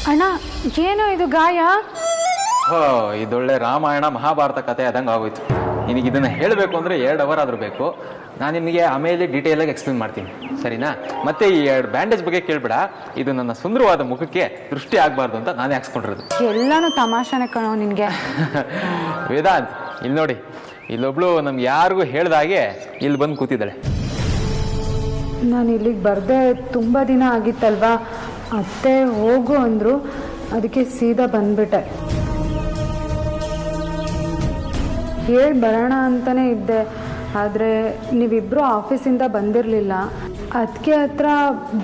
ಅಣ್ಣ ಏನೋ ಇದು ಗಾಯ? ಓ ಇದೊಳ್ಳೆ ರಾಮಾಯಣ ಮಹಾಭಾರತ ಕಥೆ ಆದಂಗೆ ಆಗೋಯ್ತು. ನಿನಗೆ ಇದನ್ನು ಹೇಳಬೇಕು ಅಂದರೆ 2 ಅವರ್ ಆದರೂ ಬೇಕು. ನಾನು ನಿಮಗೆ ಆಮೇಲೆ ಡೀಟೇಲಾಗಿ ಎಕ್ಸ್ಪ್ಲೇನ್ ಮಾಡ್ತೀನಿ, ಸರಿನಾ? ಮತ್ತೆ ಈ 2 ಬ್ಯಾಂಡೇಜ್ ಬಗ್ಗೆ ಕೇಳಬೇಡ. ಇದು ನನ್ನ ಸುಂದರವಾದ ಮುಖಕ್ಕೆ ದೃಷ್ಟಿ ಆಗಬಾರ್ದು ಅಂತ ನಾನೇ ಹಾಕ್ಸ್ಕೊಂಡಿರೋದು. ಎಲ್ಲಾನು ತಮಾಷೆನೆ ಕಣೋ ನಿನಗೆ. ವೇದಾಂತ್, ಇಲ್ಲಿ ನೋಡಿ, ಇಲ್ಲೊಬ್ಳು ನಮ್ಗೆ ಯಾರಿಗೂ ಹೇಳ್ದಾಗೆ ಇಲ್ಲಿ ಬಂದು ಕೂತಿದ್ದಾಳೆ. ನಾನು ಇಲ್ಲಿಗೆ ಬರ್ದೆ ತುಂಬ ದಿನ ಆಗಿತ್ತಲ್ವಾ, ಅತ್ತೆ ಹೋಗು ಅಂದರು, ಅದಕ್ಕೆ ಸೀದಾ ಬಂದ್ಬಿಟ್ಟೆ. ಹೇಳಿ ಬರೋಣ ಅಂತಲೇ ಇದ್ದೆ, ಆದರೆ ನೀವಿಬ್ಬರು ಆಫೀಸಿಂದ ಬಂದಿರಲಿಲ್ಲ. ಅದಕ್ಕೆ ಹತ್ರ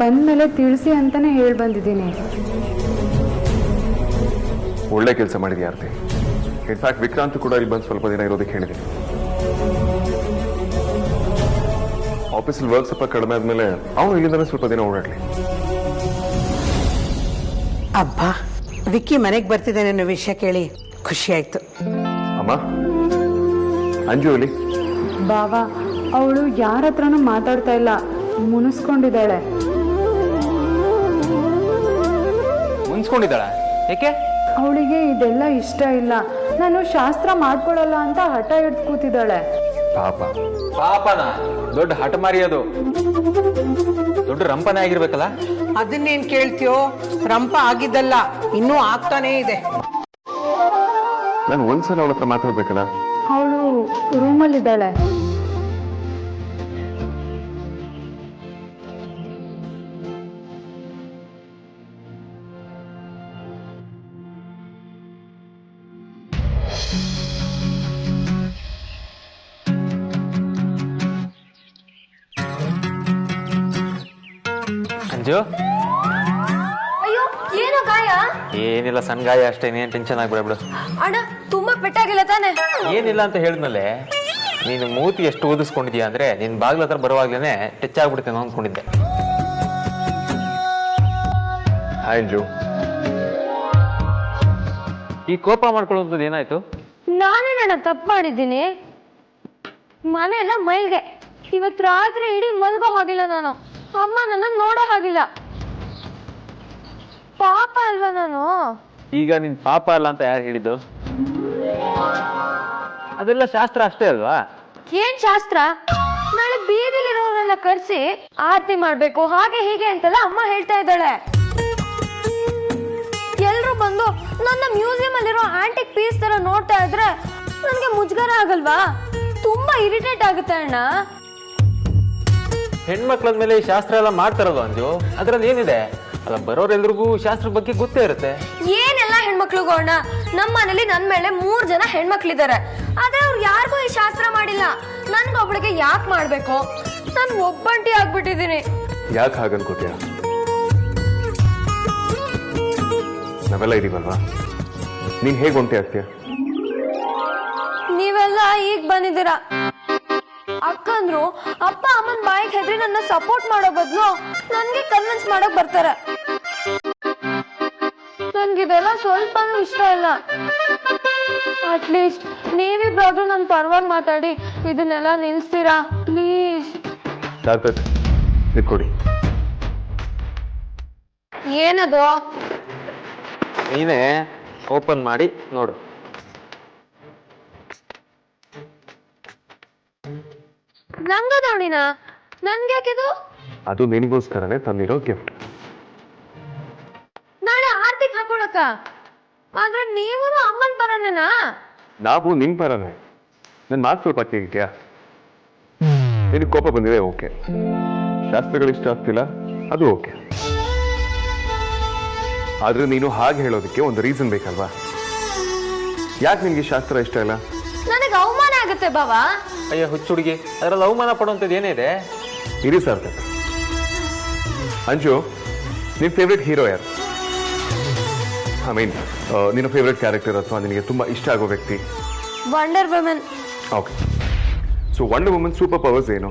ಬಂದಮೇಲೆ ತಿಳಿಸಿ ಅಂತಲೇ ಹೇಳಿ ಬಂದಿದ್ದೀನಿ. ಒಳ್ಳೆ ಕೆಲಸ ಮಾಡಿದ್ಯಾ ಆರ್ತಿ. ಇನ್ಫ್ಯಾಕ್ಟ್ ವಿಕ್ರಾಂತ್ ಕೂಡ ಇಲ್ಲಿ ಬಂದು ಸ್ವಲ್ಪ ದಿನ ಇರೋದಕ್ಕೆ ಹೇಳಿದ್ದೀನಿ. ಆಫೀಸಲ್ಲಿ ವರ್ಕ್ ಸ್ವಲ್ಪ ಕಡಿಮೆ ಆದ್ಮೇಲೆ ಅವನು ಇಲ್ಲಿಂದನೇ ಸ್ವಲ್ಪ ದಿನ ಓಡಾಡ್ಲಿ. ಅಬ್ಬಾ, ವಿಕ್ಕಿ ಮನೆಗೆ ಬರ್ತಿದ್ದೇನೆ ಅನ್ನೋ ವಿಷಯ ಕೇಳಿ ಖುಷಿ ಆಯ್ತು. ಅಮ್ಮ, ಅಂಜು ಇಲ್ಲಿ ಬಾವಾ, ಅವಳು ಯಾರ ಹತ್ರನೂ ಮಾತಾಡ್ತಾ ಇಲ್ಲ, ಮುನಿಸ್ಕೊಂಡಿದ್ದಾಳೆ. ಮುನ್ಸ್ಕೊಂಡಿದ್ದಾಳ? ಏಕೆ? ಅವಳಿಗೆ ಇದೆಲ್ಲ ಇಷ್ಟ ಇಲ್ಲ, ನಾನು ಶಾಸ್ತ್ರ ಮಾಡ್ಕೊಳ್ಳಲ್ಲ ಅಂತ ಹಠ ಹಿಡ್ದು ಕೂತಿದ್ದಾಳೆ. ಪಾಪ. ಪಾಪನ? ದೊಡ್ಡ ಹಠಮಾರಿ ಅದು, ದೊಡ್ಡ ರಂಪನೆ ಆಗಿರ್ಬೇಕಲ್ಲ. ಅದನ್ನೇನ್ ಕೇಳ್ತೀಯೋ, ರಂಪ ಆಗಿದ್ದಲ್ಲ, ಇನ್ನೂ ಆಗ್ತಾನೇ ಇದೆ. ನಾನು ಒಂದ್ಸಲ ಅವಳ ಹತ್ರ ಮಾತಾಡ್ಬೇಕಲ್ಲ. ಅವಳು ರೂಮಲ್ಲಿದ್ದಾಳೆ. ಅಂಜು, ಅಯ್ಯೋ ಏನೋ ಗಾಯ? ಏನಿಲ್ಲ, ಸಣ್ಣ ಗಾಯ ಅಷ್ಟೇ, ಏನೇನು ಟೆನ್ಷನ್ ಆಗ್ಬಿಡ. ಅಣ್ಣ ತುಂಬಾ ಪೆಟ್ಟಾಗಿಲ್ಲ ತಾನೆ? ಏನಿಲ್ಲ ಅಂತ ಹೇಳಿದ್ಮೇಲೆ ನೀನು ಮೂತಿ ಎಷ್ಟು ಓದಿಸ್ಕೊಂಡಿದ್ಯಾ ಅಂದ್ರೆ ನಿನ್ ಬಾಗ್ಲ ಹತ್ರ ಬರುವಾಗ್ಲೇನೆ ಟಚ್ ಆಗ್ಬಿಡ್ತೇನೋ ಅಂದ್ಕೊಂಡಿದ್ದೆ. ಹಾಯ್ ಅಂಜು. ಈ ಕೋಪ ಮಾಡ್ಕೊಳ್ಳೋದು ಏನಾಯ್ತು? ನಾನೇನಣ್ಣ ತಪ್ಪು ಮಾಡಿದ್ದೀನಿ? ಮನೆ ಎಲ್ಲ ಮೈಲ್ಗೆ. ಇವತ್ತು ರಾತ್ರಿ ಇಡೀ ಮಲ್ಗೋ ಹೋಗಿಲ್ಲ ನಾನು. ಅಮ್ಮ ನನ್ನ ನೋಡೋ ಹಾಗಿಲ್ಲ. ಪಾಪ ಅಲ್ವಾ ನಾನು? ಈಗ ನಿನ್ ಪಾಪ ಅಲ್ಲ ಅಂತ ಯಾರು ಹೇಳಿದ್ದು? ಅದೆಲ್ಲ ಶಾಸ್ತ್ರ ಅಷ್ಟೇ ಅಲ್ವಾ? ಏನ್ ಶಾಸ್ತ್ರ? ನಾಳೆ ಬೀದಿಲಿರೋರೆಲ್ಲ ಕರ್ಸಿ ಆರತಿ ಮಾಡ್ಬೇಕು, ಹಾಗೆ ಹೀಗೆ ಅಂತೆಲ್ಲ ಅಮ್ಮ ಹೇಳ್ತಾ ಇದ್ದಾಳೆ. ಎಲ್ರು ಬಂದು ನನ್ನ ಮ್ಯೂಸಿಯಂ ಅಲ್ಲಿರೋ ಆಂಟಿಕ್ ಪೀಸ್ ತರ ನೋಡ್ತಾ ಇದ್ರೆ ನನ್ಗೆ ಮುಜುಗರ ಆಗಲ್ವಾ? ತುಂಬಾ ಇರಿಟೇಟ್ ಆಗುತ್ತೆ ಅಣ್ಣ. ಹೆಣ್ಮಕ್ಳ ಮೇಲೆ ಈ ಶಾಸ್ತ್ರ ಎಲ್ಲ ಮಾಡ್ತಾರಲ್ವ ಅಂಜು, ಅದ್ರಲ್ಲಿ ಏನಿದೆ? ಅಲ್ಲ, ಬರೋರೆಲ್ರಿಗೂ ಶಾಸ್ತ್ರ ಬಗ್ಗೆ ಗೊತ್ತೇ ಇರುತ್ತೆ. ಏನೆಲ್ಲ ಹೆಣ್ಮಕ್ಳಿಗೂ ಅಣ್ಣ? ನಮ್ಮ ಮನೇಲಿ ನನ್ ಮೇಲೆ 3 ಜನ ಹೆಣ್ಮಕ್ಳಿದ್ದಾರೆ, ಆದ್ರೆ ಅವ್ರು ಯಾರಿಗೂ ಈ ಶಾಸ್ತ್ರ ಮಾಡಿಲ್ಲ. ನನ್ಗೊಬ್ಳಿಗೆ ಯಾಕೆ ಮಾಡ್ಬೇಕು? ನಾನು ಒಬ್ಬಂಟಿ ಆಗ್ಬಿಟ್ಟಿದೀನಿ. ಯಾಕೆ ಹಾಗನ್ಕೋತೀಯ? ನಾವೆಲ್ಲ ಇದೀವಲ್ವಾ, ನೀನ್ ಹೇಗೆ ಒಂಟಿ ಆಗ್ತೀಯ? ನೀವೆಲ್ಲ ಈಗ ಬಂದಿದ್ದೀರಾ. ಅಕ್ಕಂದ್ರು ಅಪ್ಪ ಅಮ್ಮನ ಬಾಯಿಗೆ ಹೆದ್ರಿ ನನ್ನ ಸಪೋರ್ಟ್ ಮಾಡೋ ಬದಲು ನನ್ಗೆ ಕನ್ವಿನ್ಸ್ ಮಾಡಕ್ ಬರ್ತಾರೆ. ನನ್ಗಿದೆಲ್ಲ ಸ್ವಲ್ಪನೂ ಇಷ್ಟ ಇಲ್ಲ. ಅಟ್ಲೀಸ್ಟ್ ನೀವಿಬ್ರಾದ್ರೂ ನನ್ನ ಪರವಾಗಿ ಮಾತಾಡಿ ಇದನ್ನೆಲ್ಲ ನಿಲ್ಸ್ತೀರಾ ಪ್ಲೀಸ್? ಕೊಡಿ. ಏನದು? ನೀನೇ ಓಪನ್ ಮಾಡಿ ನೋಡು. ನಂಗದವಳಿನ? ನನ್ಗ್ಯಾಕಿದು? ಅದು ನಿನಗೋಸ್ಕರನೇ ತಂದಿರೋ ಗಿಫ್ಟ್. ನಾಳೆ ಆರ್ತಿಗೆ ಹಾಕೊಳಕ? ಆದ್ರೆ ನೀವು ಅಮ್ಮನ್ ಬರೋನೇನಾ? ನಾವು ನಿನ್ ಪರನೇ. ನನ್ ಮಾತು ಸ್ವಲ್ಪ ಕೇಳ್ತೀಯಾ? ನಿನಗೆ ಕೋಪ ಬಂದಿದೆ, ಓಕೆ. ಶಾಸ್ತ್ರಗಳು ಇಷ್ಟ ಆಗ್ತಿಲ್ಲ, ಅದು ಓಕೆ. ಆದ್ರೆ ನೀನು ಹಾಗೆ ಹೇಳೋದಕ್ಕೆ ಒಂದು ರೀಸನ್ ಬೇಕಲ್ವಾ? ಯಾಕೆ ನಿನ್ಗೆ ಶಾಸ್ತ್ರ ಇಷ್ಟ ಇಲ್ಲ? ನನಗೆ ಅವಮಾನ ಆಗುತ್ತೆ ಬಾವಾ. ಅಯ್ಯ ಹುಚ್ಚುಡುಗಿ, ಅದ್ರಲ್ಲಿ ಅವಮಾನ ಪಡುವಂಥದ್ದು ಏನಿದೆ? ಇರಿ ಸರ್. ಅಂಜು, ನಿನ್ ಫೇವ್ರೆಟ್ ಹೀರೋ ಯಾರು? ಐ ಮೀನ್, ನಿನ್ನ ಫೇವ್ರೆಟ್ ಕ್ಯಾರೆಕ್ಟರ್ ಅಥವಾ ನಿನಗೆ ತುಂಬಾ ಇಷ್ಟ ಆಗೋ ವ್ಯಕ್ತಿ? Wonder women. Okay. So wonder women super powers ಏನು?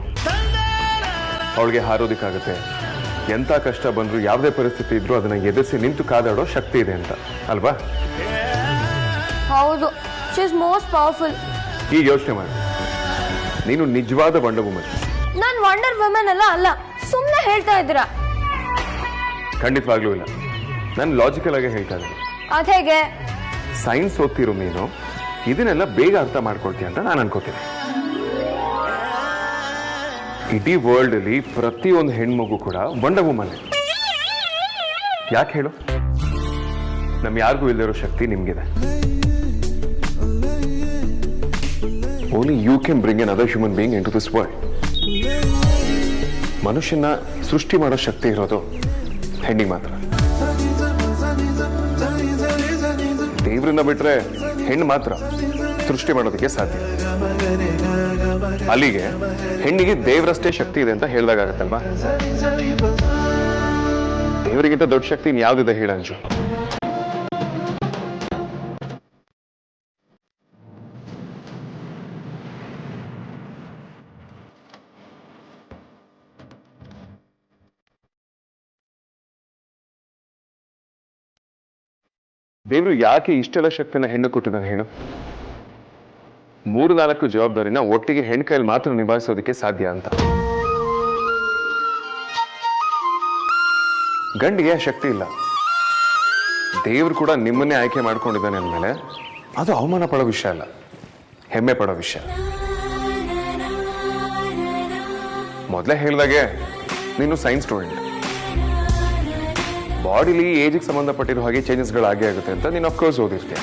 ಅವಳಿಗೆ ಹಾರೋದಿಕ್ಕಾಗತ್ತೆ, ಎಂಥ ಕಷ್ಟ ಬಂದ್ರು ಯಾವುದೇ ಪರಿಸ್ಥಿತಿ ಇದ್ರೂ ಅದನ್ನ ಎದುರಿಸಿ ನಿಂತು ಕಾದಾಡೋ ಶಕ್ತಿ ಇದೆ ಅಂತ ಅಲ್ವಾ? ಹೌದು, ಶಿ ಇಸ್ ಮೋಸ್ಟ್ ಪವರ್ಫುಲ್. ಈಗ ಯೋಚನೆ ಮಾಡಿ, ನೀನು ನಿಜವಾದ ವಂಡರ್ ವುಮೆನ್. ನಾನು ವಂಡರ್ ವುಮೆನ್ ಅಲ್ಲ, ಸುಮ್ಮನೆ ಹೇಳ್ತಾ ಇದ್ದೀರಾ. ಖಂಡಿತವಾಗ್ಲೂ ಇಲ್ಲ. ನಾನು ಲಾಜಿಕಲ್ ಆಗಿ ಹೇಳ್ತಾ ಇದ್ದೀನಿ. ಅದೇಗೆ? ಸೈನ್ಸ್ ಓದ್ತಿರೋ ನೀನು ಇದನ್ನೆಲ್ಲ ಬೇಗ ಅರ್ಥ ಮಾಡ್ಕೊಳ್ತೀಯ ಅಂತ ನಾನು ಅನ್ಕೋತೀನಿ. ಇಡೀ ವರ್ಲ್ಡ್ ಅಲ್ಲಿ ಪ್ರತಿಯೊಂದು ಹೆಣ್ಮಗು ಕೂಡ ವಂಡರ್ ವುಮನ್. ಯಾಕೆ ಹೇಳು? ನಮ್ ಯಾರಿಗೂ ಇಲ್ಲದಿರೋ ಶಕ್ತಿ ನಿಮ್ಗಿದೆ. Only you can bring another human being into this world. ಮನುಷ್ಯನ ಸೃಷ್ಟಿ ಮಾಡೋ ಶಕ್ತಿ ಇರೋದು ಹೆಣ್ಣಿಗೆ ಮಾತ್ರ. ದೇವ್ರನ್ನ ಬಿಟ್ರೆ ಹೆಣ್ಣು ಮಾತ್ರ ಸೃಷ್ಟಿ ಮಾಡೋದಕ್ಕೆ ಸಾಧ್ಯ. ಅಲ್ಲಿಗೆ ಹೆಣ್ಣಿಗೆ ದೇವರಷ್ಟೇ ಶಕ್ತಿ ಇದೆ ಅಂತ ಹೇಳ್ದಾಗತ್ತಲ್ವಾ? ದೇವರಿಗಿಂತ ದೊಡ್ಡ ಶಕ್ತಿ ಇನ್ಯಾವ್ದಿದೆ ಹೇಳ ಅಂಜು? ದೇವರು ಯಾಕೆ ಇಷ್ಟೆಲ್ಲ ಶಕ್ತಿನ ಹೆಣ್ಣು ಕೊಟ್ಟಿದ್ದಾನೆ ಹೇಳು? 3-4 ಜವಾಬ್ದಾರಿನ ಒಟ್ಟಿಗೆ ಹೆಣ್ಣು ಕೈಯಲ್ಲಿ ಮಾತ್ರ ನಿಭಾಯಿಸೋದಕ್ಕೆ ಸಾಧ್ಯ ಅಂತ. ಗಂಡಿಗೆ ಆ ಶಕ್ತಿ ಇಲ್ಲ. ದೇವ್ರು ಕೂಡ ನಿಮ್ಮನ್ನೇ ಆಯ್ಕೆ ಮಾಡ್ಕೊಂಡಿದ್ದಾನೆ ಅಂದಮೇಲೆ ಅದು ಅವಮಾನ ಪಡೋ ವಿಷಯ ಅಲ್ಲ, ಹೆಮ್ಮೆ ಪಡೋ ವಿಷಯ. ಮೊದಲೇ ಹೇಳಿದಾಗೆ ನೀನು ಸೈನ್ಸ್ ಸ್ಟೂಡೆಂಟ್. ಬಾಡಿಲಿ ಏಜಿಗೆ ಸಂಬಂಧಪಟ್ಟಿರೋ ಹಾಗೆ ಚೇಂಜಸ್ಗಳಾಗೇ ಆಗುತ್ತೆ ಅಂತ ನೀನು ಅಫ್ಕೋರ್ಸ್ ಓದಿರ್ತೀಯ.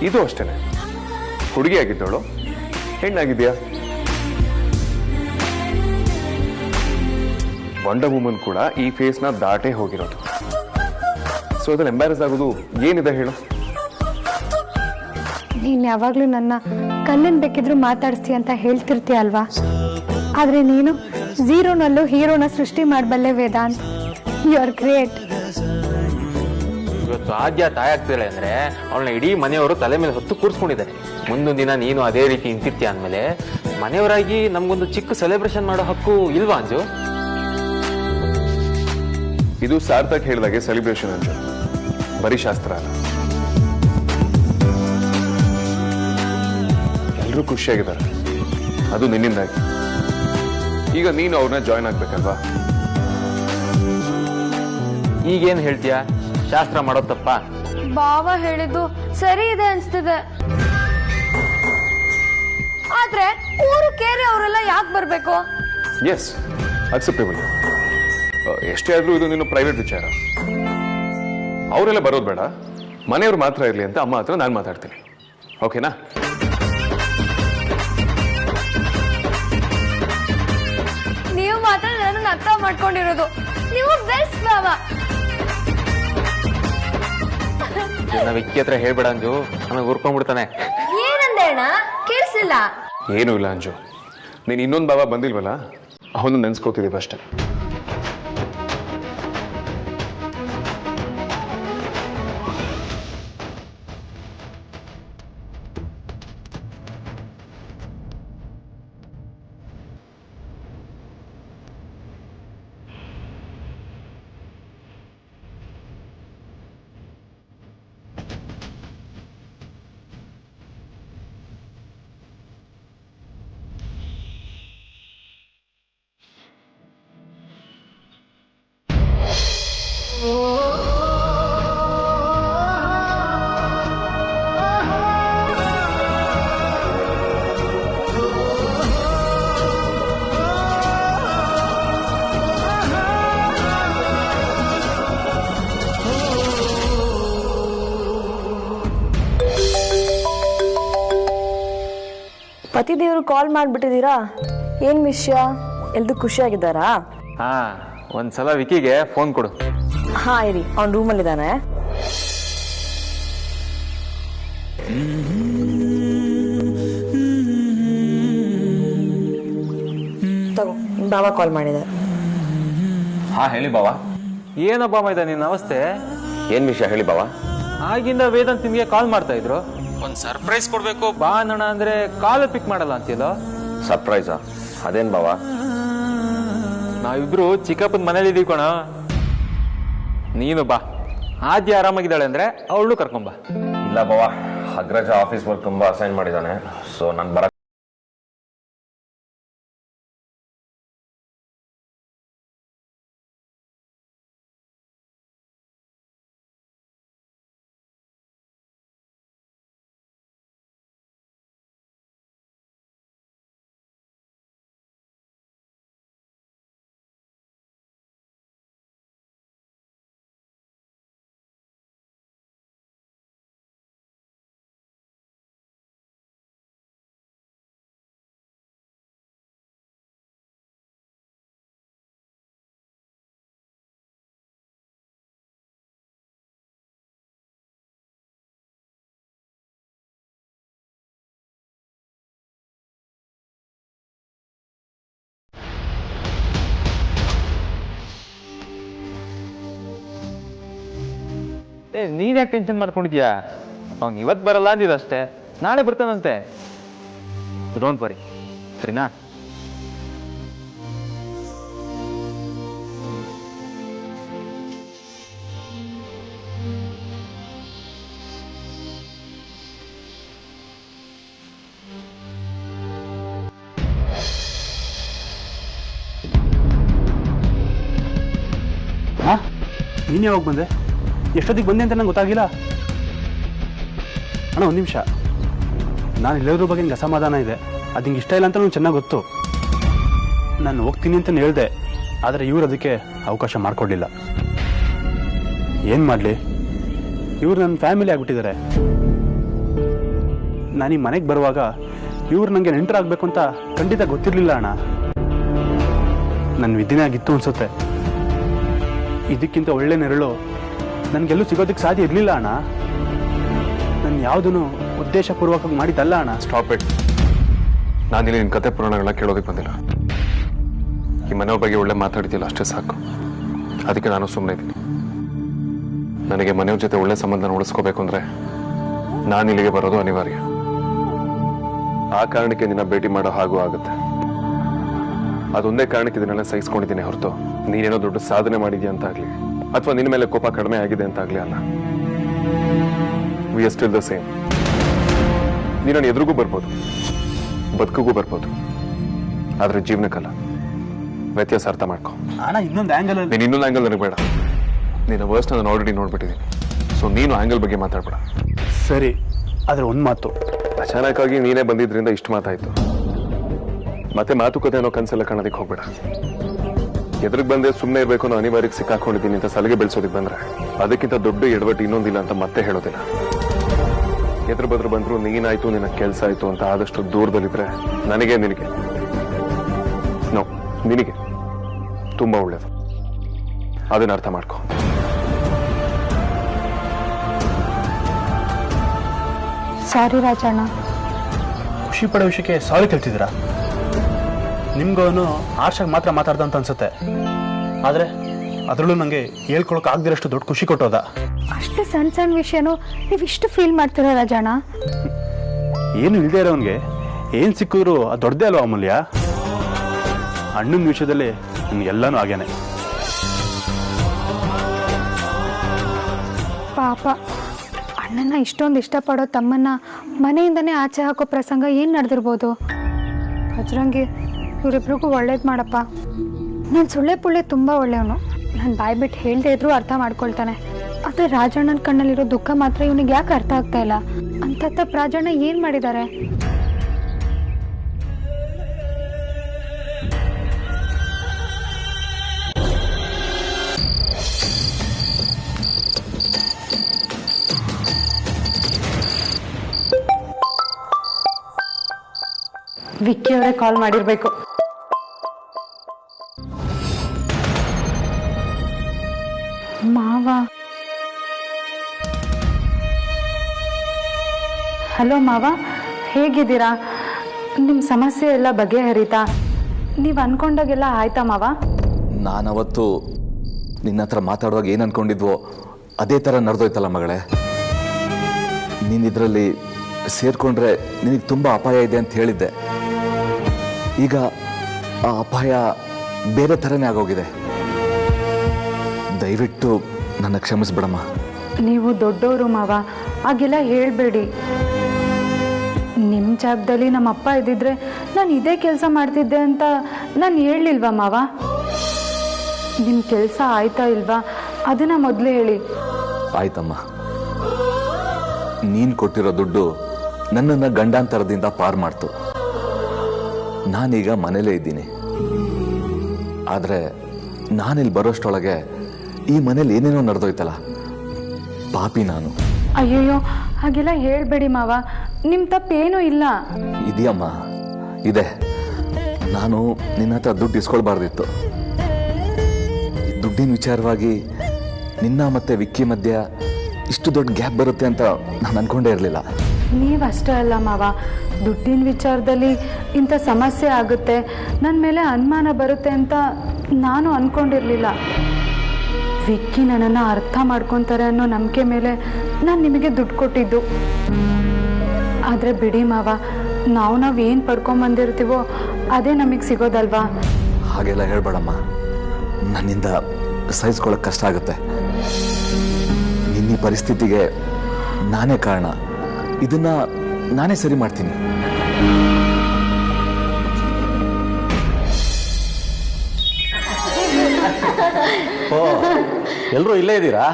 ಇದು ಅಷ್ಟೇನೆ, ಹುಡುಗಿ ಆಗಿದ್ದವಳು ಹೆಣ್ಣಾಗಿದ್ಯಾ. ವಂಡರ್ ವುಮನ್ ಕೂಡ ಈ ಫೇಸ್ನ ದಾಟೇ ಹೋಗಿರೋದು. ಸೊ ಅದ್ರಲ್ಲಿ ಎಂಬ್ಯಾರಸ್ ಆಗೋದು ಏನಿದೆ ಹೇಳು? ನೀನು ಯಾವಾಗಲೂ ನನ್ನ ಕಣ್ಣನ್ ಬೇಕಿದ್ರು ಮಾತಾಡಿಸ್ತೀಯ ಅಂತ ಹೇಳ್ತಿರ್ತೀಯ ಅಲ್ವಾ? ಆದರೆ ನೀನು ಝೀರೋನಲ್ಲೂ ಹೀರೋನ ಸೃಷ್ಟಿ ಮಾಡಬಲ್ಲೆ ವೇದಾಂತ್. You are great. ಇವತ್ತು ಆದ್ಯ ತಾಯಾಗ್ತಿಲ್ಲ ಅಂದ್ರೆ ಅವಳನ್ನ ಇಡೀ ಮನೆಯವರು ತಲೆ ಮೇಲೆ ಹೊತ್ತು ಕೂರಿಸ್ಕೊಂಡಿದ್ದಾರೆ. ಮುಂದೊಂದು ದಿನ ನೀನು ಅದೇ ರೀತಿ ನಿಂತಿರ್ತೀಯ ಅಂದಮೇಲೆ ಮನೆಯವರಾಗಿ ನಮ್ಗೊಂದು ಚಿಕ್ಕ ಸೆಲೆಬ್ರೇಷನ್ ಮಾಡೋ ಹಕ್ಕು ಇಲ್ವಾ ಅಂಜು? ಇದು ಸಾರ್ಥಕ್ ಹೇಳಿದಾಗೆ ಸೆಲೆಬ್ರೇಷನ್ ಅಂಜು, ಬರೀ ಶಾಸ್ತ್ರ ಅಲ್ಲ. ಎಲ್ಲರೂ ಖುಷಿಯಾಗಿದ್ದಾರೆ, ಅದು ನಿನ್ನಿಂದಾಗಿ. ಈಗ ನೀನು ಅವ್ರನ್ನ ಜಾಯ್ನ್ ಆಗ್ಬೇಕಲ್ವಾ? ಈಗೇನ್ ಹೇಳ್ತೀಯ? ಶಾಸ್ತ್ರ ಮಾಡೋದ್ ತಪ್ಪ? ಬಾವ ಹೇಳಿದ್ದು ಸರಿ ಇದೆ ಅನ್ಸ್ತಿದೆ. ಆದ್ರೆ ಊರು ಕೇರಿ ಅವರೆಲ್ಲ ಯಾಕೆ ಬರ್ಬೇಕು? Yes, acceptable. ಎಷ್ಟೇ ಆದ್ರೂ ಇದು ನಿನ್ನ ಪ್ರೈವೇಟ್ ವಿಚಾರ. ಅವರೆಲ್ಲ ಬರೋದು ಬೇಡ, ಮನೆಯವ್ರು ಮಾತ್ರ ಇರ್ಲಿ ಅಂತ ಅಮ್ಮ ಹತ್ರ ನಾನು ಮಾತಾಡ್ತೀನಿ. ಓಕೆನಾ? ನೀವು ಮಾತ್ರ ನನ್ನ ಅರ್ಥ ಮಾಡ್ಕೊಂಡಿರೋದು. ನೀವು ಬೆಸ್ಟ್ ಬಾವ. ವಿಕ್ಕಿ ಹತ್ರ ಹೇಳ್ಬೇಡ ಅಂಜು, ಆಮೇಲೆ ಉರ್ಕೊಂಡ್ಬಿಡ್ತಾನೆ. ಏನಂದೆ ಅಣ್ಣ? ಕೇಳಿಸಿಲ್ಲ. ಏನೂ ಇಲ್ಲ ಅಂಜು, ನೀನು ಇನ್ನೊಂದು ಬಾಬಾ ಬಂದಿಲ್ವಲ್ಲ, ಅವನು ನೆನ್ಸ್ಕೋತಿದ್ದೀವಿ ಅಷ್ಟೇ. ಪತಿದೇವರು ಕಾಲ್ ಮಾಡ್ಬಿಟ್ಟಿದ್ದೀರಾ? ಏನ್ ವಿಷಯ? ಎಲ್ರು ಖುಷಿಯಾಗಿದ್ದಾರಾ? ಹಾ, ಒಂದ್ಸಲ ವಿಕಿಗೆ ಫೋನ್ ಕೊಡು. ಹಾ ಇರಿ, ಅವ್ನ ರೂಮಲ್ಲಿ ಇದ್ದಾನೆ. ತಗೋ, ಬಾವ ಕಾಲ್ ಮಾಡಿದ್ದಾರೆ. ಹಾ ಹೇಳಿ ಬಾವ. ಏನಪ್ಪ ಮೈದ ನಿನ್ನ ಅವಸ್ಥೆ? ಏನ್ ವಿಷಯ ಹೇಳಿ ಬಾವ. ಆಗಿಂದ ವೇದಾಂತ್ ನಿಮ್ಗೆ ಕಾಲ್ ಮಾಡ್ತಾ ಇದ್ರು. ಒಂದ್ ಸರ್ಪ್ರೈಸ್ ಕೊಡ್ಬೇಕು ಬಾ ಅಣ್ಣ ಅಂದ್ರೆ ಕಾಲ್ ಪಿಕ್ ಮಾಡಲ್ಲ ಅಂತಿಲ್ಲ. ಸರ್ಪ್ರೈಸಾ? ಅದೇನ್ ಬಾವ? ನಾವಿಬ್ರು ಚಿಕ್ಕಪ್ಪನ ಮನೇಲಿ ಇದೀವಿ ಕಣ. ನೀನು ಬಾ. ಆದ್ಯ ಆರಾಮಾಗಿದ್ದಾಳೆ ಅಂದ್ರೆ ಅವಳು ಕರ್ಕೊಂಬಾ. ಇಲ್ಲ ಬಾವ, ಅಗ್ರಜ ಆಫೀಸ್ ವರ್ಕ್ ತುಂಬಾ ಅಸೈನ್ ಮಾಡಿದ್ದಾನೆ. ಸೊ ನನ್ ಬರ ನೀನು ಯಾಕೆ ಟೆನ್ಷನ್ ಮಾಡ್ಕೊಂಡಿದ್ಯಾ? ಅವ್ನು ಇವತ್ತು ಬರಲ್ಲ ಅಂದಿದ್ದಷ್ಟೇ, ನಾಳೆ ಬರ್ತಾನಂತೆ. ಡೋಂಟ್ ವರಿ, ಸರಿನಾ? ನೀನು ಯಾವಾಗ ಬಂದೆ? ಎಷ್ಟೊತ್ತಿಗೆ ಬಂದೆ ಅಂತ ನಂಗೆ ಗೊತ್ತಾಗಿಲ್ಲ. ಅಣ್ಣ ಒಂದು ನಿಮಿಷ, ನಾನು ಇಲ್ಲದ್ರ ಬಗ್ಗೆ ನಿಂಗೆ ಅಸಮಾಧಾನ ಇದೆ. ಅದು ಹಿಂಗೆ ಇಷ್ಟ ಇಲ್ಲ ಅಂತ ನನಗೆ ಚೆನ್ನಾಗಿ ಗೊತ್ತು. ನಾನು ಹೋಗ್ತೀನಿ ಅಂತ ಹೇಳಿದೆ, ಆದರೆ ಇವ್ರು ಅದಕ್ಕೆ ಅವಕಾಶ ಮಾಡಿಕೊಡ್ಲಿಲ್ಲ. ಏನು ಮಾಡಲಿ, ಇವ್ರು ನನ್ನ ಫ್ಯಾಮಿಲಿ ಆಗಿಬಿಟ್ಟಿದ್ದಾರೆ. ನಾನು ಈ ಮನೆಗೆ ಬರುವಾಗ ಇವ್ರು ನನಗೆ ನೆಂಟರಾಗಬೇಕು ಅಂತ ಖಂಡಿತ ಗೊತ್ತಿರಲಿಲ್ಲ ಅಣ್ಣ. ನನ್ನ ವಿಧಿನೇ ಆಗಿತ್ತು ಅನಿಸುತ್ತೆ. ಇದಕ್ಕಿಂತ ಒಳ್ಳೆ ನೆರಳು ನನಗೆಲ್ಲೂ ಸಿಗೋದಕ್ಕೆ ಸಾಧ್ಯ ಇರಲಿಲ್ಲ ಅಣ್ಣ. ನಾನು ಯಾವುದನ್ನು ಉದ್ದೇಶಪೂರ್ವಕವಾಗಿ ಮಾಡಿದ್ದಲ್ಲ ಅಣ್ಣ. Stop it. ನಾನಿಲ್ಲಿ ನಿನ್ನ ಕತೆ ಪುರಾಣಗಳನ್ನ ಕೇಳೋದಕ್ಕೆ ಬಂದಿಲ್ಲ. ಈ ಮನೆಯವ್ರ ಬಗ್ಗೆ ಒಳ್ಳೆ ಮಾತಾಡ್ತಿಲ್ಲ, ಅಷ್ಟೇ ಸಾಕು. ಅದಕ್ಕೆ ನಾನು ಸುಮ್ಮನೆ ಇದ್ದೀನಿ. ನನಗೆ ಮನೆಯವ್ರ ಜೊತೆ ಒಳ್ಳೆ ಸಂಬಂಧನ ಉಳಿಸ್ಕೋಬೇಕು ಅಂದರೆ ನಾನು ಇಲ್ಲಿಗೆ ಬರೋದು ಅನಿವಾರ್ಯ. ಆ ಕಾರಣಕ್ಕೆ ನಿನ್ನ ಭೇಟಿ ಮಾಡೋ ಹಾಗೂ ಆಗುತ್ತೆ. ಅದೊಂದೇ ಕಾರಣಕ್ಕೆ ಇದನ್ನೆಲ್ಲ ಸಹಿಸ್ಕೊಂಡಿದ್ದೀನಿ ಹೊರತು ನೀನೇನೋ ದೊಡ್ಡ ಸಾಧನೆ ಮಾಡಿದ್ಯಾ ಅಂತ ಆಗಲಿ ಅಥವಾ ನಿನ್ನ ಮೇಲೆ ಕೋಪ ಕಡಿಮೆ ಆಗಿದೆ ಅಂತ ಆಗಲಿ ಅಲ್ಲ. We are still the same. ನೀನು ಎದುರಿಗೂ ಬರ್ಬೋದು, ಬದುಕಿಗೂ ಬರ್ಬೋದು, ಆದ್ರೆ ಜೀವನಕ್ಕಲ್ಲ. ವ್ಯತ್ಯಾಸ ಅರ್ಥ ಮಾಡ್ಕೊ ಅಣ್ಣ. ಇನ್ನೊಂದು ಆ್ಯಂಗಲ್, ನೀನು ಇನ್ನೊಂದು ಆ್ಯಂಗಲ್ ನನಗೆ ಬೇಡ. ನಿನ್ನ ವರ್ಸ್ಟ್ ನಾನು ಆಲ್ರೆಡಿ ನೋಡ್ಬಿಟ್ಟಿದ್ದೀನಿ. ಸೊ ನೀನು ಆ್ಯಂಗಲ್ ಬಗ್ಗೆ ಮಾತಾಡ್ಬೇಡ. ಸರಿ, ಆದರೆ ಒಂದು ಮಾತು. ಅಚಾನಕ್ಕಾಗಿ ನೀನೇ ಬಂದಿದ್ರಿಂದ ಇಷ್ಟು ಮಾತಾಯ್ತು. ಮತ್ತೆ ಮಾತುಕತೆ ಅನ್ನೋ ಕನಸೆಲ್ಲ ಕಾಣೋದಕ್ಕೆ ಹೋಗ್ಬೇಡ. ಎದುರಿಗೆ ಬಂದೆ ಸುಮ್ಮನೆ ಇರಬೇಕು ಅನ್ನೋ ಅನಿವಾರ್ಯಕ್ಕೆ ಸಿಕ್ಕಾಕೊಂಡಿದ್ದೀನಿ ಅಂತ ಸಲಿಗೆ ಬೆಳೆಸೋದಕ್ಕೆ ಬಂದ್ರೆ ಅದಕ್ಕಿಂತ ದೊಡ್ಡ ಎಡವಟ್ಟು ಇನ್ನೊಂದಿಲ್ಲ ಅಂತ ಮತ್ತೆ ಹೇಳೋದಿಲ್ಲ. ಎದುರು ಬದ್ರು ಬಂದ್ರು ನೀನಾಯ್ತು, ನಿನ್ನ ಕೆಲಸ ಆಯ್ತು ಅಂತ ಆದಷ್ಟು ದೂರದಲ್ಲಿದ್ರೆ ನನಗೆ ನಿನಗೆ ನೋ ನಿನಗೆ ತುಂಬಾ ಒಳ್ಳೇದು. ಅದನ್ನ ಅರ್ಥ ಮಾಡ್ಕೊ. ಸಾರಿ ರಾಜಣ್ಣ. ಖುಷಿ ಪಡೋ ವಿಷಯಕ್ಕೆ ಸಾರಿ ಕೇಳ್ತಿದ್ದೀರಾ? ನಿಮ್ಗವನು ಆರ್ಷಾಗಿ ಮಾತ್ರ ಮಾತಾಡ್ದ ಅಂತ ಅನ್ಸುತ್ತೆ, ಆದರೆ ಅದರಲ್ಲೂ ನನಗೆ ಹೇಳ್ಕೊಳಕ್ಕೆ ಆಗದಿರೋಷ್ಟು ದೊಡ್ಡ ಖುಷಿ ಕೊಟ್ಟೋದ. ಅಷ್ಟು ಸಣ್ಣ ಸಣ್ಣ ವಿಷಯನೂ ನೀವು ಇಷ್ಟು ಫೀಲ್ ಮಾಡ್ತೀರಾ ರಾಜಣ್ಣ? ಏನು ಇಲ್ಲದೆ ಇರೋವನಿಗೆ ಏನು ಸಿಕ್ಕಿದ್ರು ಅದು ದೊಡ್ಡದೇ ಅಲ್ವಾ ಅಮೂಲ್ಯ? ಅಣ್ಣನ ವಿಷಯದಲ್ಲಿ ನನಗೆಲ್ಲನೂ ಆಗ್ಯಾನೆ. ಪಾಪ ಅಣ್ಣನ ಇಷ್ಟೊಂದು ಇಷ್ಟಪಡೋ ತಮ್ಮನ್ನ ಮನೆಯಿಂದನೇ ಆಚೆ ಹಾಕೋ ಪ್ರಸಂಗ ಏನು ನಡೆದಿರ್ಬೋದು? ಬಜರಂಗಿ, ಇವರಿಬ್ರಿಗೂ ಒಳ್ಳೇದು ಮಾಡಪ್ಪ. ನಾನು ಸುಳ್ಳೆ ಪುಳ್ಳೆ ತುಂಬ ಒಳ್ಳೆಯವನು. ನಾನು ಬಾಯ್ಬಿಟ್ಟು ಹೇಳ್ದೇ ಇದ್ರೂ ಅರ್ಥ ಮಾಡ್ಕೊಳ್ತಾನೆ. ಆದರೆ ರಾಜಣ್ಣನ ಕಣ್ಣಲ್ಲಿರೋ ದುಃಖ ಮಾತ್ರ ಇವನಿಗೆ ಯಾಕೆ ಅರ್ಥ ಆಗ್ತಾ ಇಲ್ಲ? ಅಂತ ತಪ್ಪು ರಾಜಣ್ಣ ಏನು ಮಾಡಿದ್ದಾರೆ? ವಿಕ್ಕಿ ಅವರೇ ಕಾಲ್ ಮಾಡಿರ್ಬೇಕು. ಮಾವ, ಹಲೋ ಮಾವ, ಹೇಗಿದ್ದೀರಾ? ನಿಮ್ಮ ಸಮಸ್ಯೆ ಎಲ್ಲ ಬಗೆಹರಿತಾ? ನೀವು ಅನ್ಕೊಂಡಾಗೆಲ್ಲ ಆಯ್ತಾ ಮಾವ? ನಾನವತ್ತು ನಿನ್ನ ಹತ್ರ ಮಾತಾಡುವಾಗ ಏನು ಅನ್ಕೊಂಡಿದ್ವೋ ಅದೇ ಥರ ನಡೆದೋಯ್ತಲ್ಲ ಮಗಳೇ. ನೀನಿದ್ರಲ್ಲಿ ಸೇರ್ಕೊಂಡ್ರೆ ನಿನಗೆ ತುಂಬ ಅಪಾಯ ಇದೆ ಅಂತ ಹೇಳಿದ್ದೆ. ಈಗ ಆ ಅಪಾಯ ಬೇರೆ ಥರನೇ ಆಗೋಗಿದೆ. ದಯವಿಟ್ಟು ನನ್ನ ಕ್ಷಮಿಸ್ಬಿಡಮ್ಮ. ನೀವು ದೊಡ್ಡವರು ಮಾವ, ಹಾಗೆಲ್ಲ ಹೇಳಬೇಡಿ. ನಿಮ್ಮ ಜಾಗದಲ್ಲಿ ನಮ್ಮ ಅಪ್ಪ ಇದ್ದಿದ್ರೆ ನಾನು ಇದೇ ಕೆಲಸ ಮಾಡ್ತಿದ್ದೆ ಅಂತ ನಾನು ಹೇಳಲಿಲ್ವಾ ಮಾವ? ನಿಮ್ಮ ಕೆಲಸ ಆಯ್ತಾ ಇಲ್ವಾ ಅದನ್ನ ಮೊದಲೇ ಹೇಳಿ. ಆಯ್ತಮ್ಮ, ನೀನು ಕೊಟ್ಟಿರೋ ದುಡ್ಡು ನನ್ನನ್ನು ಗಂಡಾಂತರದಿಂದ ಪಾರು ಮಾಡ್ತು. ನಾನೀಗ ಮನೇಲೇ ಇದ್ದೀನಿ. ಆದರೆ ನಾನಿಲ್ಲಿ ಬರೋಷ್ಟೊಳಗೆ ಈ ಮನೇಲಿ ಏನೇನೋ ನಡೆದೋಯ್ತಲ್ಲ. ಪಾಪಿ ನಾನು. ಅಯ್ಯಯ್ಯೋ, ಹಾಗೆಲ್ಲ ಹೇಳಬೇಡಿ ಮಾವ, ನಿಮ್ಮ ತಪ್ಪೇನೂ ಇಲ್ಲ. ಇದೆಯಮ್ಮ, ಇದೆ. ನಾನು ನಿನ್ನ ಹತ್ರ ದುಡ್ಡು ಇಸ್ಕೊಳ್ಬಾರ್ದಿತ್ತು. ಈ ದುಡ್ಡಿನ ವಿಚಾರವಾಗಿ ನಿನ್ನ ಮತ್ತೆ ವಿಕ್ಕಿ ಮಧ್ಯ ಇಷ್ಟು ದೊಡ್ಡ ಗ್ಯಾಪ್ ಬರುತ್ತೆ ಅಂತ ನಾನು ಅನ್ಕೊಂಡೇ ಇರಲಿಲ್ಲ. ನೀವಷ್ಟೇ ಅಲ್ಲ ಮಾವ, ದುಡ್ಡಿನ ವಿಚಾರದಲ್ಲಿ ಇಂಥ ಸಮಸ್ಯೆ ಆಗುತ್ತೆ, ನನ್ನ ಮೇಲೆ ಅನುಮಾನ ಬರುತ್ತೆ ಅಂತ ನಾನು ಅಂದ್ಕೊಂಡಿರಲಿಲ್ಲ. ವಿಕ್ಕಿ ನನ್ನನ್ನು ಅರ್ಥ ಮಾಡ್ಕೊತಾರೆ ಅನ್ನೋ ನಂಬಿಕೆ ಮೇಲೆ ನಾನು ನಿಮಗೆ ದುಡ್ಡು ಕೊಟ್ಟಿದ್ದು. ಆದರೆ ಬಿಡಿ ಮಾವ, ನಾವು ಏನು ಪಡ್ಕೊಂಬಂದಿರ್ತೀವೋ ಅದೇ ನಮಗೆ ಸಿಗೋದಲ್ವಾ? ಹಾಗೆಲ್ಲ ಹೇಳ್ಬೇಡಮ್ಮ, ನನ್ನಿಂದ ಸಹಿಸ್ಕೊಳ್ಳೋಕೆ ಕಷ್ಟ ಆಗುತ್ತೆ. ನಿನ್ನ ಪರಿಸ್ಥಿತಿಗೆ ನಾನೇ ಕಾರಣ, ಇದನ್ನ ನಾನೇ ಸರಿ ಮಾಡ್ತೀನಿ. ಓ, ಎಲ್ಲರೂ ಇಲ್ಲೇ ಇದ್ದೀರಾ?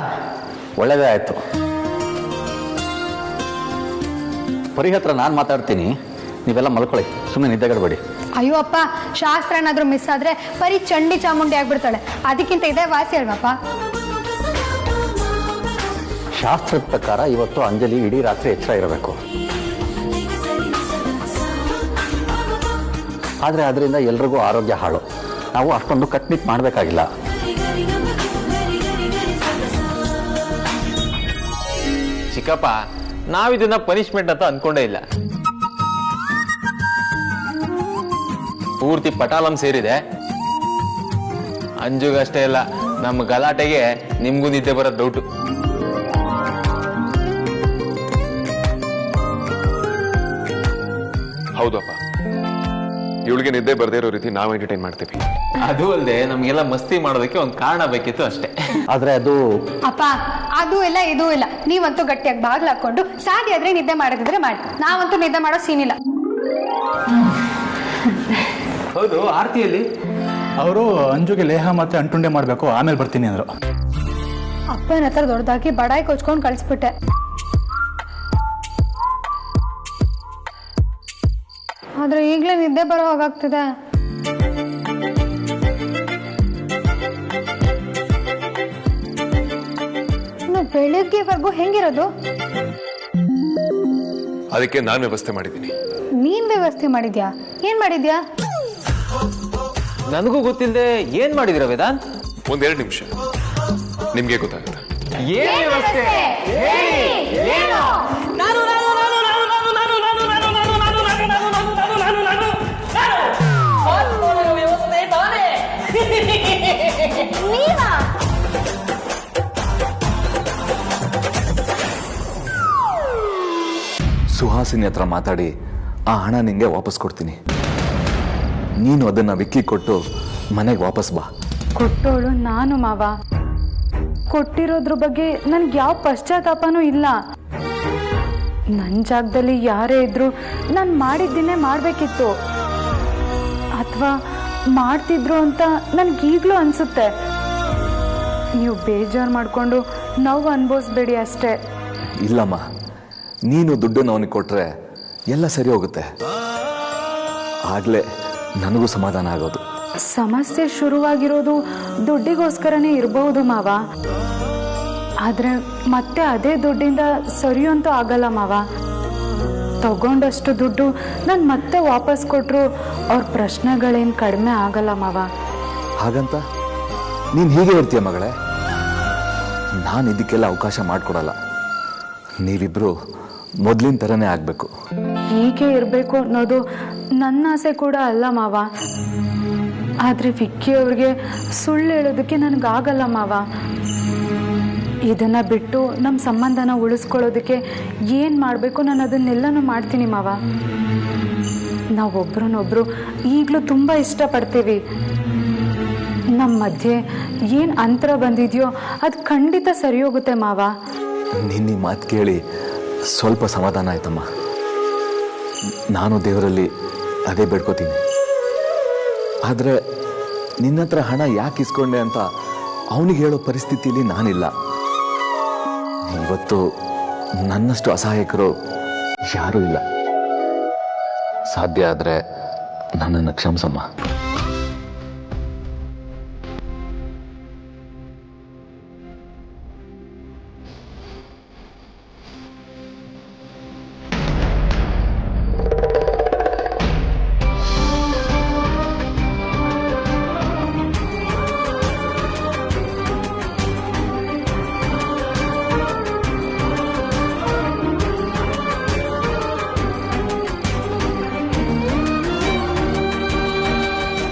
ಒಳ್ಳೇದೇ ಆಯ್ತು. ಪರಿ ಹತ್ರ ನಾನು ಮಾತಾಡ್ತೀನಿ, ನೀವೆಲ್ಲ ಮಲ್ಕೊಳ್ಳಿ, ಸುಮ್ಮನೆ ನಿದ್ದೆಗಡಬೇಡಿ. ಅಯ್ಯೋ ಅಪ್ಪ, ಶಾಸ್ತ್ರ ಏನಾದರೂ ಮಿಸ್ ಆದರೆ ಬರೀ ಚಂಡಿ ಚಾಮುಂಡಿ ಆಗ್ಬಿಡ್ತಾಳೆ. ಅದಕ್ಕಿಂತ ಇದೇ ವಾಸಿ ಅಲ್ವಪ್ಪ? ಶಾಸ್ತ್ರದ ಪ್ರಕಾರ ಇವತ್ತು ಅಂಜಲಿ ಇಡೀ ರಾತ್ರಿ ಎಚ್ಚರ ಇರಬೇಕು. ಆದರೆ ಅದರಿಂದ ಎಲ್ರಿಗೂ ಆರೋಗ್ಯ ಹಾಳು. ನಾವು ಅಷ್ಟೊಂದು ಕಟ್ನಿಟ್ ಮಾಡಬೇಕಾಗಿಲ್ಲ. ಚಿಕ್ಕಪ್ಪ, ನಾವಿದನ್ನ ಪನಿಷ್ಮೆಂಟ್ ಅಂತ ಅನ್ಕೊಂಡೇ ಇಲ್ಲ. ಪೂರ್ತಿ ಪಟಾಲಂ ಸೇರಿದೆ. ಅಂಜುಗಷ್ಟೇ ಇಲ್ಲ, ನಮ್ಮ ಗಲಾಟೆಗೆ ನಿಮ್ಗೂ ನಿದ್ದೆ ಬರೋದು ಡೌಟು. ಹೌದಪ್ಪ, ಇವಳಿಗೆ ನಿದ್ದೆ ಬರ್ದೇ ಇರೋ ರೀತಿ ನಾವು ಎಂಟರ್ಟೈನ್ ಮಾಡ್ತೀವಿ. ಅದು ಅಲ್ಲದೆ ನಮ್ಗೆಲ್ಲ ಮಸ್ತಿ ಮಾಡೋದಕ್ಕೆ ಒಂದು ಕಾರಣ ಬೇಕಿತ್ತು ಅಷ್ಟೇ. ಆದ್ರೆ ಅದು ಅಪ್ಪ, ಅದು ಇಲ್ಲ ಇದು ಇಲ್ಲ. ನೀವಂತೂ ಗಟ್ಟಿಯಾಗಿ ಬಾಗ್ಲು ಹಾಕೊಂಡು ಸಾಧ್ಯ ಆದ್ರೆ ನಿದ್ದೆ ಮಾಡೋದಿದ್ರೆ ಮಾಡಿ. ನಾವಂತೂ ನಿದ್ದೆ ಮಾಡೋ ಸೀನಿಲ್ಲ. ಹೌದು, ಆರತಿಯಲ್ಲಿ ಅವರು ಅಂಜುಗೆ ಲೇಹ ಮತ್ತೆ ಅಂಟುಂಡೆ ಮಾಡಬೇಕು, ಆಮೇಲೆ ಬರ್ತೀನಿ ಅಂದರು. ಅಪ್ಪನ ಹತ್ರ ದೊಡ್ಡದಾಗಿ ಬಡಾಯಿ ಕೊಚ್ಕೊಂಡು ಕಳಿಸ್ಬಿಟ್ಟೆ. ಆದ್ರೆ ಈಗಲೇ ನಿದ್ದೆ ಬರೋ ಹಾಗಾಗ್ತಿದೆ. ಇನ್ನು ಬೆಳಿಗ್ಗೆವರೆಗೂ ಹೆಂಗಿರೋದು? ಅದಕ್ಕೆ ನಾನು ವ್ಯವಸ್ಥೆ ಮಾಡಿದ್ದೀನಿ. ನೀನ್ ವ್ಯವಸ್ಥೆ ಮಾಡಿದ್ಯಾ? ಏನ್ ಮಾಡಿದ್ಯಾ? ನನಗೂ ಗೊತ್ತಿಲ್ಲದೆ ಏನ್ ಮಾಡಿದಿರ ವೇದಾಂತ್? ಒಂದೆರಡು ನಿಮಿಷ, ನಿಮ್ಗೆ ಗೊತ್ತಾಗುತ್ತೆ. ಏನ್ ವ್ಯವಸ್ಥೆ? ಸುಹಾಸಿನಿ ಹತ್ರ ಮಾತಾಡಿ ಆ ಹಣ ನಿಂಗೆ ವಾಪಸ್ ಕೊಡ್ತೀನಿ. ನೀನು ಅದನ್ನ ವಿಕ್ಕಿ ಕೊಟ್ಟು ಮನೆಗೆ ವಾಪಸ್ ಬಾ. ಕೊಟ್ಟೋಳು ನಾನು ಮಾವ. ಕೊಟ್ಟಿರೋದ್ರ ಬಗ್ಗೆ ನನ್ಗೆ ಯಾವ ಪಶ್ಚಾತ್ತಾಪನೂ ಇಲ್ಲ. ನನ್ನ ಜಾಗದಲ್ಲಿ ಯಾರೇ ಇದ್ರು ನಾನು ಮಾಡಿದ್ದನ್ನೇ ಮಾಡಬೇಕಿತ್ತು, ಅಥವಾ ಮಾಡ್ತಿದ್ರು ಅಂತ ನನ್ಗೀಗ್ಲೂ ಅನ್ಸುತ್ತೆ. ನೀವು ಬೇಜಾರು ಮಾಡಿಕೊಂಡು ನೋವು ಅನ್ಭವಿಸ್ಬೇಡಿ ಅಷ್ಟೇ. ಇಲ್ಲಮ್ಮ, ನೀನು ದುಡ್ಡನ್ನು ಅವನಿಗೆ ಕೊಟ್ರೆ ಎಲ್ಲ ಸರಿ ಹೋಗುತ್ತೆ. ಆಗ್ಲೇ ನನಗೂ ಸಮಾಧಾನ ಆಗೋದು. ಸಮಸ್ಯೆ ಶುರುವಾಗಿರೋದು ದುಡ್ಡಿಗೋಸ್ಕರನೇ ಇರಬಹುದು ಮಾವ. ಆದ್ರೆ ಮತ್ತೆ ಅದೇ ದುಡ್ಡಿಂದ ಸರಿಯಂತೂ ಆಗಲ್ಲ ಮಾವ. ತಗೊಂಡಷ್ಟು ದುಡ್ಡು ನಾನು ಮತ್ತೆ ವಾಪಸ್ ಕೊಟ್ಟರು ಅವ್ರ ಪ್ರಶ್ನೆಗಳೇನು ಕಡಿಮೆ ಆಗಲ್ಲ ಮಾವ. ಹಾಗಂತ ನೀನು ಹೀಗೆ ಇರ್ತೀಯ ಮಗಳೇ? ನಾನು ಇದಕ್ಕೆಲ್ಲ ಅವಕಾಶ ಮಾಡಿಕೊಡಲ್ಲ. ನೀವಿಬ್ರು ಮೊದಲಿನ ಥರನೇ ಆಗಬೇಕು. ಹೀಗೆ ಇರಬೇಕು ಅನ್ನೋದು ನನ್ನ ಆಸೆ ಕೂಡ ಅಲ್ಲ ಮಾವ. ಆದರೆ ವಿಕ್ಕಿ ಅವ್ರಿಗೆ ಸುಳ್ಳು ಹೇಳೋದಕ್ಕೆ ನನಗಾಗಲ್ಲ ಮಾವ. ಇದನ್ನು ಬಿಟ್ಟು ನಮ್ಮ ಸಂಬಂಧನ ಉಳಿಸ್ಕೊಳ್ಳೋದಕ್ಕೆ ಏನು ಮಾಡಬೇಕು ನಾನು ಅದನ್ನೆಲ್ಲನೂ ಮಾಡ್ತೀನಿ ಮಾವ. ನಾವೊಬ್ರನ್ನೊಬ್ರು ಈಗಲೂ ತುಂಬ ಇಷ್ಟಪಡ್ತೀವಿ. ನಮ್ಮ ಮಧ್ಯೆ ಏನು ಅಂತರ ಬಂದಿದೆಯೋ ಅದು ಖಂಡಿತ ಸರಿ ಹೋಗುತ್ತೆ ಮಾವ. ನಿನ್ನ ಮಾತು ಕೇಳಿ ಸ್ವಲ್ಪ ಸಮಾಧಾನ ಆಯ್ತಮ್ಮ. ನಾನು ದೇವರಲ್ಲಿ ಅದೇ ಬೇಡ್ಕೋತೀನಿ. ಆದರೆ ನಿನ್ನ ಹತ್ರ ಹಣ ಯಾಕೆ ಇಸ್ಕೊಂಡೆ ಅಂತ ಅವನಿಗೆ ಹೇಳೋ ಪರಿಸ್ಥಿತಿಯಲ್ಲಿ ನಾನಿಲ್ಲ. ಇವತ್ತು ನನ್ನಷ್ಟು ಅಸಹಾಯಕರು ಯಾರೂ ಇಲ್ಲ. ಸಾಧ್ಯ ಆದರೆ ನನ್ನನ್ನು ಕ್ಷಮಿಸಮ್ಮ.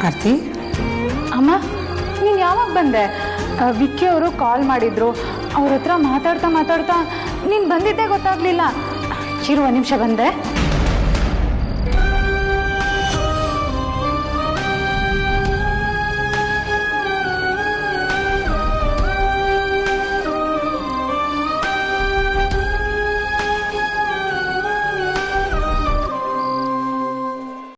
ಆರ್ತಿ, ಅಮ್ಮ, ನೀನು ಯಾವಾಗ ಬಂದೆ? ವಿಕ್ಕಿ ಅವರು ಕಾಲ್ ಮಾಡಿದ್ರು. ಅವ್ರ ಹತ್ರ ಮಾತಾಡ್ತಾ ನೀನು ಬಂದಿದ್ದೇ ಗೊತ್ತಾಗ್ಲಿಲ್ಲ. ಇರು 1 ನಿಮಿಷ ಬಂದೆ.